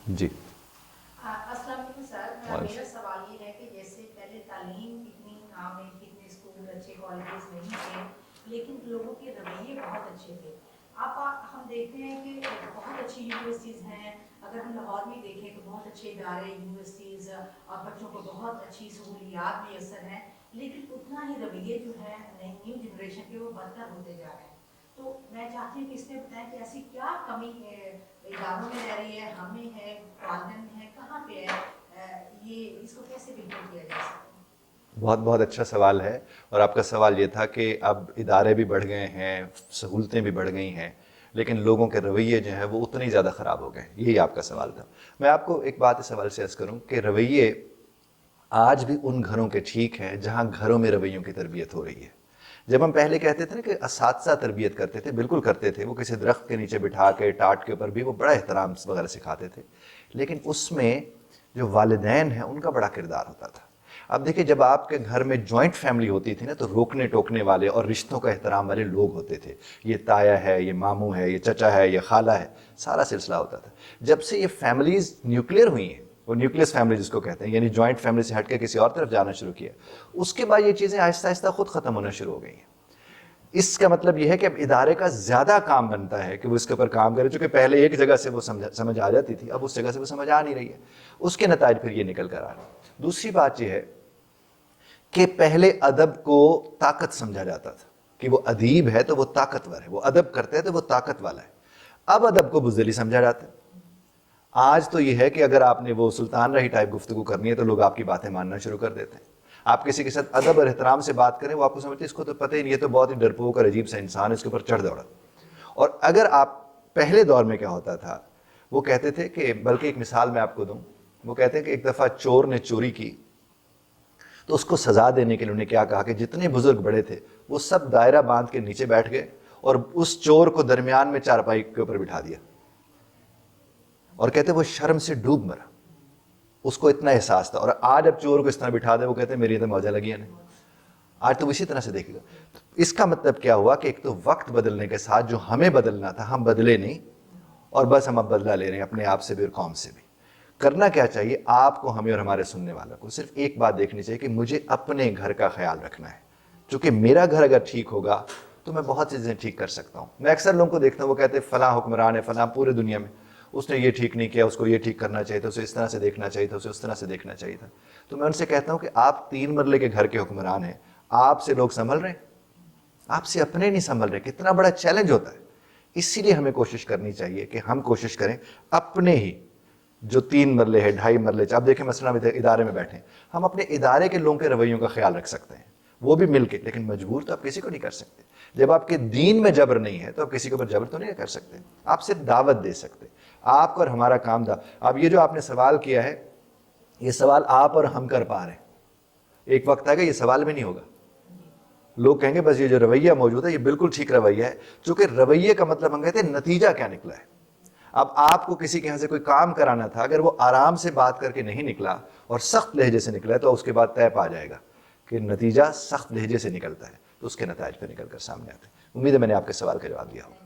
جی السلام علیکم سر، میرا سوال یہ ہے کہ جیسے پہلے تعلیم اتنی عام ہے کہ اتنے اسکول اچھے کالجز نہیں تھے، لیکن لوگوں کے رویے بہت اچھے تھے. اب ہم دیکھتے ہیں کہ بہت اچھی یونیورسٹیز ہیں. اگر ہم لاہور میں دیکھیں تو بہت اچھے ادارے یونیورسٹیز اور بچوں کو بہت اچھی سہولیات میسر ہیں، لیکن اتنا ہی رویے جو ہے نیو جنریشن کے وہ بدتر ہوتے جا رہے ہیں. تو میں چاہتی ہوں کہ اس میں بتائیں کہ ایسی کیا کمی اداروں میں رہ رہی ہے، ہمیں ہے، والدین میں ہے، کہاں پہ ہے، یہ اس کو کیسے بہتر کیا جا سکتا ہے؟ بہت بہت اچھا سوال ہے. اور آپ کا سوال یہ تھا کہ اب ادارے بھی بڑھ گئے ہیں، سہولتیں بھی بڑھ گئی ہیں، لیکن لوگوں کے رویے جو ہیں وہ اتنے ہی زیادہ خراب ہو گئے. یہی آپ کا سوال تھا. میں آپ کو ایک بات اس سوال سے عرض کروں کہ رویے آج بھی ان گھروں کے ٹھیک ہیں جہاں گھروں میں رویوں کی تربیت ہو رہی ہے. جب ہم پہلے کہتے تھے نا کہ اساتذہ تربیت کرتے تھے، بالکل کرتے تھے. وہ کسی درخت کے نیچے بٹھا کے ٹاٹ کے اوپر بھی وہ بڑا احترام وغیرہ سکھاتے تھے، لیکن اس میں جو والدین ہیں ان کا بڑا کردار ہوتا تھا. اب دیکھیں، جب آپ کے گھر میں جوائنٹ فیملی ہوتی تھی نا تو روکنے ٹوکنے والے اور رشتوں کا احترام والے لوگ ہوتے تھے. یہ تایا ہے، یہ ماموں ہے، یہ چچا ہے، یہ خالہ ہے، سارا سلسلہ ہوتا تھا. جب سے یہ فیملیز نیوکلیئر ہوئی ہیں، وہ نیوکلیس فیملی جس کو کہتے ہیں، یعنی جوائنٹ فیملی سے ہٹ کے کسی اور طرف جانا شروع کیا، اس کے بعد یہ چیزیں آہستہ آہستہ خود ختم ہونا شروع ہو گئی ہیں. اس کا مطلب یہ ہے کہ اب ادارے کا زیادہ کام بنتا ہے کہ وہ اس کے اوپر کام کرے. چونکہ پہلے ایک جگہ سے وہ سمجھ آ جاتی تھی، اب اس جگہ سے وہ سمجھ آ نہیں رہی ہے. اس کے نتائج پھر یہ نکل کر آ رہے ہیں. دوسری بات یہ ہے کہ پہلے ادب کو طاقت سمجھا جاتا تھا کہ وہ ادیب ہے تو وہ طاقتور ہے، وہ ادب کرتا ہے تو وہ طاقت والا ہے. اب ادب کو بزدلی سمجھا جاتا ہے. آج تو یہ ہے کہ اگر آپ نے وہ سلطان راہی ٹائپ گفتگو کرنی ہے تو لوگ آپ کی باتیں ماننا شروع کر دیتے ہیں. آپ کسی کے ساتھ ادب اور احترام سے بات کریں، وہ آپ کو سمجھتے ہیں اس کو تو پتہ ہی نہیں، یہ تو بہت ہی ڈرپوک اور عجیب سا انسان ہے، اس کے اوپر چڑھ دوڑا. اور اگر آپ پہلے دور میں کیا ہوتا تھا، وہ کہتے تھے کہ، بلکہ ایک مثال میں آپ کو دوں، وہ کہتے ہیں کہ ایک دفعہ چور نے چوری کی تو اس کو سزا دینے کے لیے انہوں نے کیا کہا کہ جتنے بزرگ بڑے تھے وہ سب دائرہ باندھ کے نیچے بیٹھ گئے اور اس چور کو درمیان میں چارپائی کے اوپر بٹھا دیا. اور کہتے وہ شرم سے ڈوب مرا، اس کو اتنا احساس تھا. اور آج اب چور کو اس طرح بٹھا دے، وہ کہتے ہیں میری تو موجہ لگی ہے نہیں. آج تو اسی طرح سے دیکھے گا. اس کا مطلب کیا ہوا کہ ایک تو وقت بدلنے کے ساتھ جو ہمیں بدلنا تھا ہم بدلے نہیں، اور بس ہم اب بدلہ لے رہے ہیں اپنے آپ سے بھی اور قوم سے بھی. کرنا کیا چاہیے آپ کو، ہمیں اور ہمارے سننے والوں کو؟ صرف ایک بات دیکھنی چاہیے کہ مجھے اپنے گھر کا خیال رکھنا ہے. چونکہ میرا گھر اگر ٹھیک ہوگا تو میں بہت چیزیں ٹھیک کر سکتا ہوں. میں اکثر لوگوں کو دیکھتا ہوں، وہ کہتے ہیں فلاں حکمران ہے، فلاں پورے دنیا میں اس نے یہ ٹھیک نہیں کیا، اس کو یہ ٹھیک کرنا چاہیے تھا، اسے اس طرح سے دیکھنا چاہیے تھا، اسے اس طرح سے دیکھنا چاہیے تھا. تو میں ان سے کہتا ہوں کہ آپ 3 مرلے کے گھر کے حکمران ہیں، آپ سے لوگ سنبھل رہے ہیں، آپ سے اپنے نہیں سنبھل رہے. کتنا بڑا چیلنج ہوتا ہے. اسی لیے ہمیں کوشش کرنی چاہیے کہ ہم کوشش کریں اپنے ہی جو 3 مرلے ہے، 2.5 مرلے. اب دیکھیں مثلا ہم ادارے میں بیٹھے ہیں، ہم اپنے ادارے کے لوگوں کے رویوں کا خیال رکھ سکتے ہیں، وہ بھی مل کے. لیکن مجبور تو آپ کسی کو نہیں کر سکتے. جب آپ کے دین میں جبر نہیں ہے تو آپ کسی کے اوپر جبر تو نہیں کر سکتے. آپ صرف دعوت دے سکتے. آپ کو اور ہمارا کام تھا. اب یہ جو آپ نے سوال کیا ہے، یہ سوال آپ اور ہم کر پا رہے ہیں. ایک وقت آئے گا یہ سوال بھی نہیں ہوگا. لوگ کہیں گے بس یہ جو رویہ موجود ہے یہ بالکل ٹھیک رویہ ہے. چونکہ رویے کا مطلب ہم کہتے ہیں نتیجہ کیا نکلا ہے. اب آپ کو کسی کے یہاں سے کوئی کام کرانا تھا، اگر وہ آرام سے بات کر کے نہیں نکلا اور سخت لہجے سے نکلا ہے تو اس کے بعد طے پا جائے گا کہ نتیجہ سخت لہجے سے نکلتا ہے، تو اس کے نتائج پہ نکل کر سامنے آتے ہیں. امید ہے میں نے آپ کے سوال کا جواب دیا ہوں.